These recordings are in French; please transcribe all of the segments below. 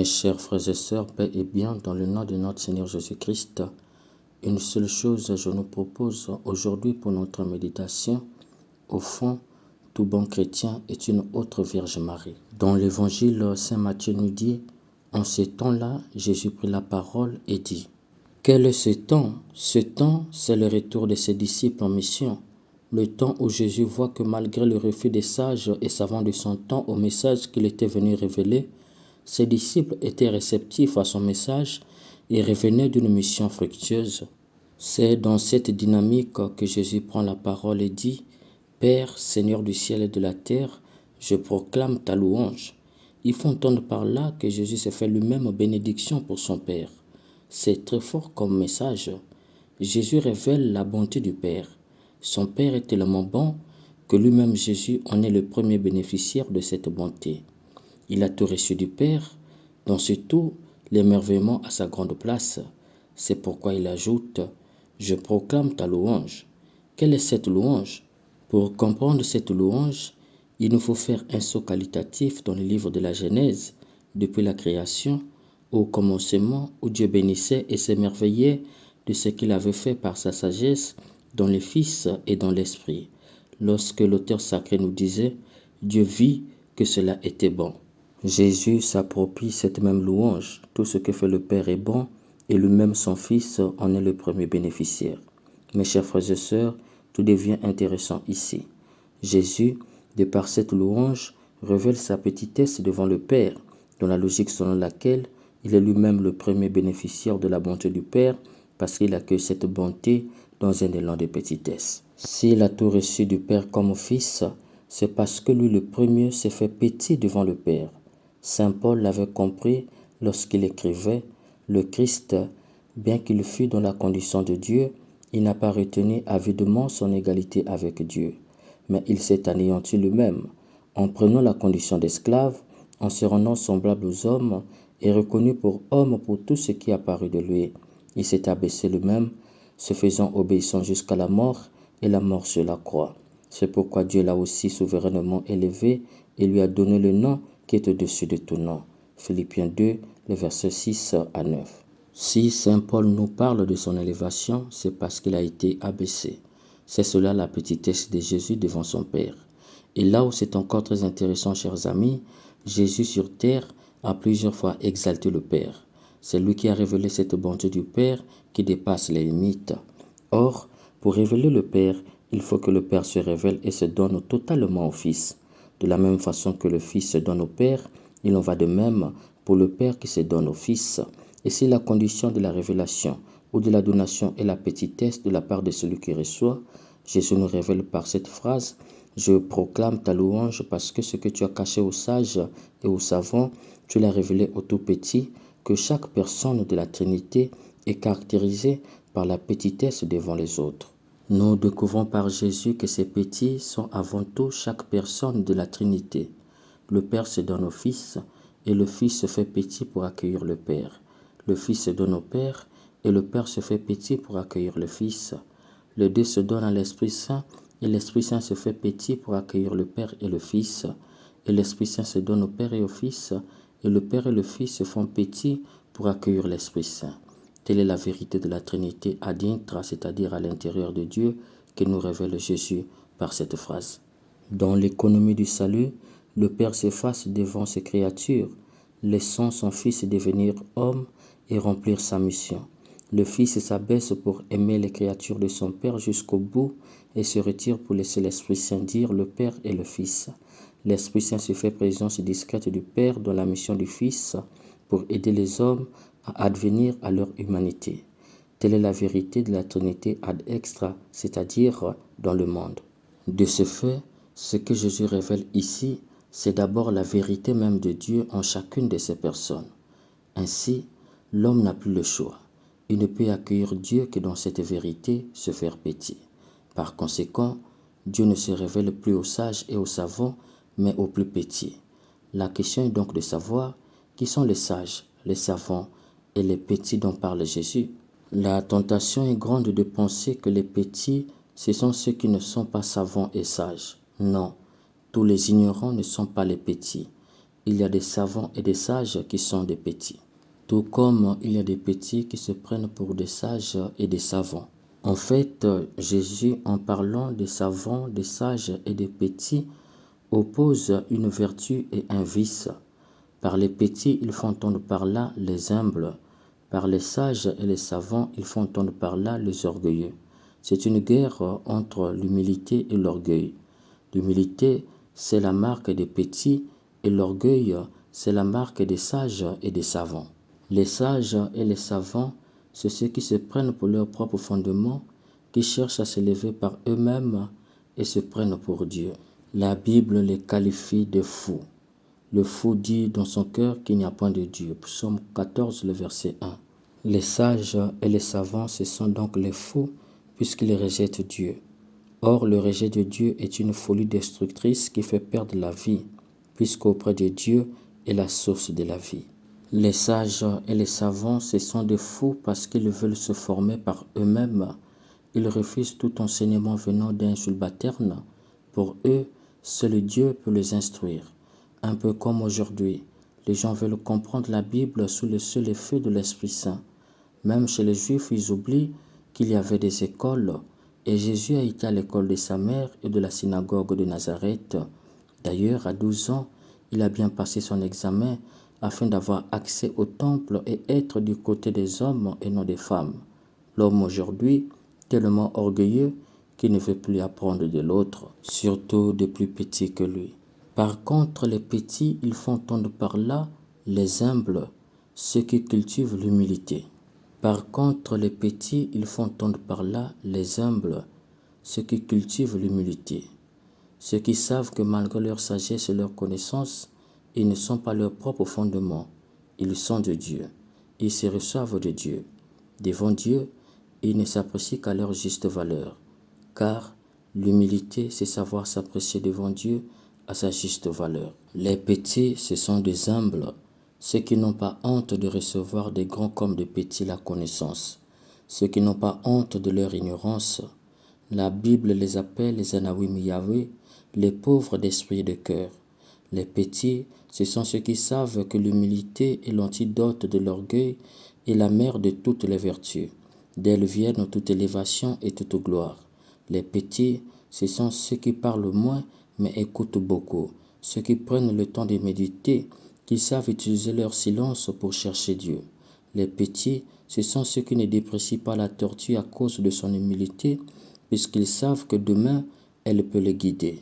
Mes chers frères et sœurs, paix et bien, dans le nom de notre Seigneur Jésus-Christ, une seule chose je nous propose aujourd'hui pour notre méditation. Au fond, tout bon chrétien est une autre Vierge Marie. Dans l'évangile, Saint Matthieu nous dit, en ce temps-là, Jésus prit la parole et dit, « Quel est ce temps ? Ce temps, c'est le retour de ses disciples en mission. Le temps où Jésus voit que malgré le refus des sages et savants de son temps au message qu'il était venu révéler, ses disciples étaient réceptifs à son message et revenaient d'une mission fructueuse. C'est dans cette dynamique que Jésus prend la parole et dit « Père, Seigneur du ciel et de la terre, je proclame ta louange ». Il faut entendre par là que Jésus se fait lui-même bénédiction pour son Père. C'est très fort comme message. Jésus révèle la bonté du Père. Son Père est tellement bon que lui-même Jésus en est le premier bénéficiaire de cette bonté. Il a tout reçu du Père, dans ce tout, l'émerveillement à sa grande place. C'est pourquoi il ajoute « Je proclame ta louange ». Quelle est cette louange ? Pour comprendre cette louange, il nous faut faire un saut qualitatif dans le livre de la Genèse, depuis la création, au commencement où Dieu bénissait et s'émerveillait de ce qu'il avait fait par sa sagesse dans le Fils et dans l'Esprit. Lorsque l'auteur sacré nous disait « Dieu vit que cela était bon ». Jésus s'approprie cette même louange. Tout ce que fait le Père est bon et lui-même son Fils en est le premier bénéficiaire. Mes chers frères et sœurs, tout devient intéressant ici. Jésus, de par cette louange, révèle sa petitesse devant le Père, dans la logique selon laquelle il est lui-même le premier bénéficiaire de la bonté du Père parce qu'il accueille cette bonté dans un élan de petitesse. S'il a tout reçu du Père comme Fils, c'est parce que lui le premier s'est fait petit devant le Père. Saint Paul l'avait compris lorsqu'il écrivait « Le Christ, bien qu'il fût dans la condition de Dieu, il n'a pas retenu avidement son égalité avec Dieu, mais il s'est anéanti lui-même, en prenant la condition d'esclave, en se rendant semblable aux hommes et reconnu pour homme pour tout ce qui a paru de lui. Il s'est abaissé lui-même, se faisant obéissant jusqu'à la mort et la mort sur la croix. C'est pourquoi Dieu l'a aussi souverainement élevé et lui a donné le nom qui est au-dessus de tout nom. Philippiens 2, les versets 6 à 9. Si Saint Paul nous parle de son élévation, c'est parce qu'il a été abaissé. C'est cela la petitesse de Jésus devant son Père. Et là où c'est encore très intéressant, chers amis, Jésus sur terre a plusieurs fois exalté le Père. C'est lui qui a révélé cette bonté du Père qui dépasse les limites. Or, pour révéler le Père, il faut que le Père se révèle et se donne totalement au Fils. De la même façon que le Fils se donne au Père, il en va de même pour le Père qui se donne au Fils. Et si la condition de la révélation ou de la donation est la petitesse de la part de celui qui reçoit, Jésus nous révèle par cette phrase « Je proclame ta louange parce que ce que tu as caché aux sages et aux savants, tu l'as révélé au tout petit, que chaque personne de la Trinité est caractérisée par la petitesse devant les autres. » Nous découvrons par Jésus que ces petits sont avant tout chaque personne de la Trinité. Le Père se donne au Fils et le Fils se fait petit pour accueillir le Père. Le Fils se donne au Père et le Père se fait petit pour accueillir le Fils. Les deux se donnent à l'Esprit Saint et l'Esprit Saint se fait petit pour accueillir le Père et le Fils. Et l'Esprit Saint se donne au Père et au Fils et le Père et le Fils se font petits pour accueillir l'Esprit Saint. Telle est la vérité de la Trinité ad intra, c'est-à-dire à l'intérieur de Dieu, que nous révèle Jésus par cette phrase. Dans l'économie du salut, le Père s'efface devant ses créatures, laissant son Fils devenir homme et remplir sa mission. Le Fils s'abaisse pour aimer les créatures de son Père jusqu'au bout et se retire pour laisser l'Esprit Saint dire le Père et le Fils. L'Esprit Saint se fait présence discrète du Père dans la mission du Fils pour aider les hommes à advenir à leur humanité. Telle est la vérité de la Trinité ad extra, c'est-à-dire dans le monde. De ce fait, ce que Jésus révèle ici, c'est d'abord la vérité même de Dieu en chacune de ces personnes. Ainsi, l'homme n'a plus le choix. Il ne peut accueillir Dieu que dans cette vérité, se faire petit. Par conséquent, Dieu ne se révèle plus aux sages et aux savants, mais aux plus petits. La question est donc de savoir qui sont les sages, les savants et les petits dont parle Jésus. La tentation est grande de penser que les petits, ce sont ceux qui ne sont pas savants et sages. Non, tous les ignorants ne sont pas les petits. il y a des savants et des sages qui sont des petits. Tout comme il y a des petits qui se prennent pour des sages et des savants. En fait, Jésus, en parlant des savants, des sages et des petits, oppose une vertu et un vice. Par les petits, il faut entendre par là les humbles. Par les sages et les savants, il faut entendre par là les orgueilleux. C'est une guerre entre l'humilité et l'orgueil. L'humilité, c'est la marque des petits et l'orgueil, c'est la marque des sages et des savants. Les sages et les savants, c'est ceux qui se prennent pour leur propre fondement, qui cherchent à s'élever par eux-mêmes et se prennent pour Dieu. La Bible les qualifie de fous. Le fou dit dans son cœur qu'il n'y a point de Dieu. Psaume 14, le verset 1. Les sages et les savants, ce sont donc les fous, puisqu'ils rejettent Dieu. Or, le rejet de Dieu est une folie destructrice qui fait perdre la vie, puisqu'auprès de Dieu est la source de la vie. Les sages et les savants, ce sont des fous parce qu'ils veulent se former par eux-mêmes. Ils refusent tout enseignement venant d'un subalterne. Pour eux, seul Dieu peut les instruire. Un peu comme aujourd'hui, les gens veulent comprendre la Bible sous le seul effet de l'Esprit Saint. Même chez les Juifs, ils oublient qu'il y avait des écoles, et Jésus a été à l'école de sa mère et de la synagogue de Nazareth. D'ailleurs, à 12 ans, il a bien passé son examen afin d'avoir accès au temple et être du côté des hommes et non des femmes. L'homme aujourd'hui, tellement orgueilleux qu'il ne veut plus apprendre de l'autre, surtout des plus petits que lui. Par contre, les petits, ils font entendre par là les humbles, ceux qui cultivent l'humilité. Par contre, les petits, ils font entendre par là les humbles, ceux qui cultivent l'humilité. Ceux qui savent que malgré leur sagesse et leur connaissance, ils ne sont pas leur propre fondement. Ils sont de Dieu. Ils se reçoivent de Dieu. Devant Dieu, ils ne s'apprécient qu'à leur juste valeur. Car l'humilité, c'est savoir s'apprécier devant Dieu à sa juste valeur. Les petits, ce sont des humbles, ceux qui n'ont pas honte de recevoir des grands comme des petits la connaissance, ceux qui n'ont pas honte de leur ignorance. La Bible les appelle les Anawim Yahweh, les pauvres d'esprit et de cœur. Les petits, ce sont ceux qui savent que l'humilité est l'antidote de l'orgueil et la mère de toutes les vertus. D'elle viennent toute élévation et toute gloire. Les petits, ce sont ceux qui parlent moins mais écoutent beaucoup, ceux qui prennent le temps de méditer, qui savent utiliser leur silence pour chercher Dieu. Les petits, ce sont ceux qui ne déprécient pas la tortue à cause de son humilité, puisqu'ils savent que demain, elle peut les guider.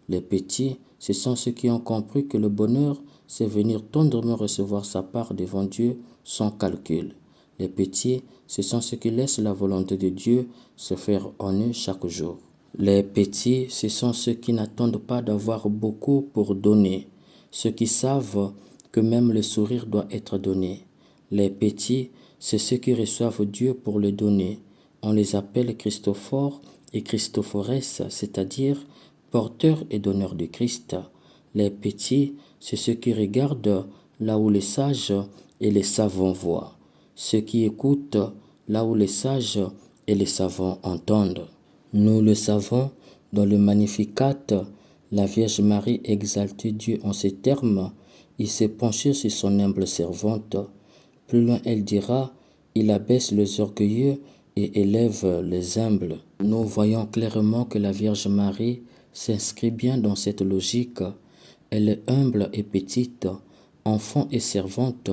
Les petits, ce sont ceux qui ont compris que le bonheur, c'est venir tendrement recevoir sa part devant Dieu sans calcul. Les petits, ce sont ceux qui laissent la volonté de Dieu se faire en eux chaque jour. Les petits, ce sont ceux qui n'attendent pas d'avoir beaucoup pour donner, ceux qui savent que même le sourire doit être donné. Les petits, c'est ceux qui reçoivent Dieu pour le donner. On les appelle Christophores et Christophores, c'est-à-dire porteurs et donneurs de Christ. Les petits, c'est ceux qui regardent là où les sages et les savants voient, ceux qui écoutent là où les sages et les savants entendent. Nous le savons, dans le Magnificat, la Vierge Marie exalte Dieu en ces termes. Il s'est penché sur son humble servante. Plus loin, elle dira, il abaisse les orgueilleux et élève les humbles. Nous voyons clairement que la Vierge Marie s'inscrit bien dans cette logique. Elle est humble et petite, enfant et servante.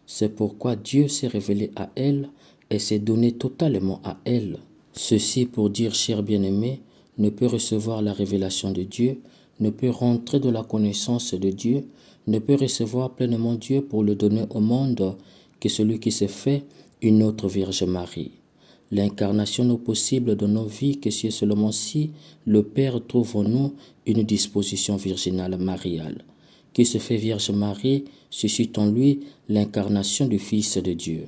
C'est pourquoi Dieu s'est révélé à elle et s'est donné totalement à elle. Ceci pour dire, cher bien-aimé, ne peut recevoir la révélation de Dieu, ne peut rentrer dans la connaissance de Dieu, ne peut recevoir pleinement Dieu pour le donner au monde que celui qui s'est fait une autre Vierge Marie. L'incarnation n'est possible dans nos vies que si seulement si le Père trouve en nous une disposition virginale mariale. Qui se fait Vierge Marie suscite en lui l'incarnation du Fils de Dieu.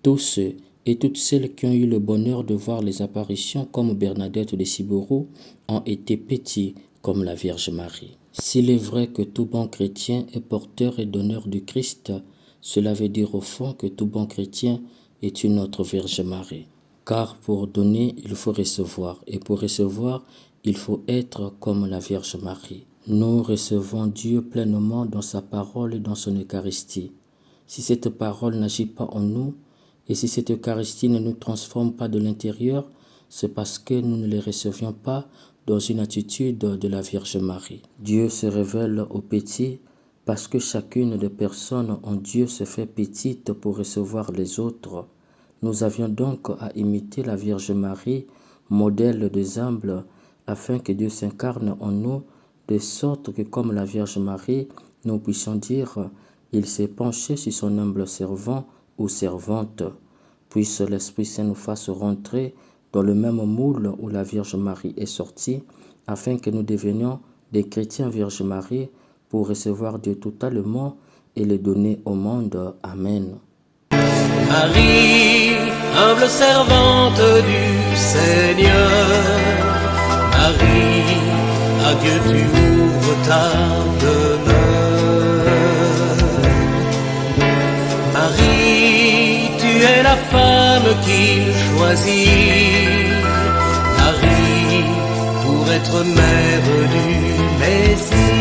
Tous ceux et toutes celles qui ont eu le bonheur de voir les apparitions comme Bernadette de Cibourou ont été petits comme la Vierge Marie. S'il est vrai que tout bon chrétien est porteur et donneur du Christ, cela veut dire au fond que tout bon chrétien est une autre Vierge Marie. Car pour donner, il faut recevoir, et pour recevoir, il faut être comme la Vierge Marie. nous recevons Dieu pleinement dans sa parole et dans son Eucharistie. Si cette parole n'agit pas en nous, et si cette Eucharistie ne nous transforme pas de l'intérieur, c'est parce que nous ne les recevions pas dans une attitude de la Vierge Marie. Dieu se révèle aux petits parce que chacune des personnes en Dieu se fait petite pour recevoir les autres. Nous avions donc à imiter la Vierge Marie, modèle des humbles, afin que Dieu s'incarne en nous, de sorte que comme la Vierge Marie, nous puissions dire « Il s'est penché sur son humble servant ou servante ». Puisse l'Esprit Saint nous fasse rentrer dans le même moule où la Vierge Marie est sortie, afin que nous devenions des chrétiens Vierge Marie pour recevoir Dieu totalement et le donner au monde. Amen. Marie, humble servante du Seigneur, Marie, à Dieu tu ouvres ta demeure. Marie, tu es la femme qu'il choisit, Marie, pour être mère du Messie.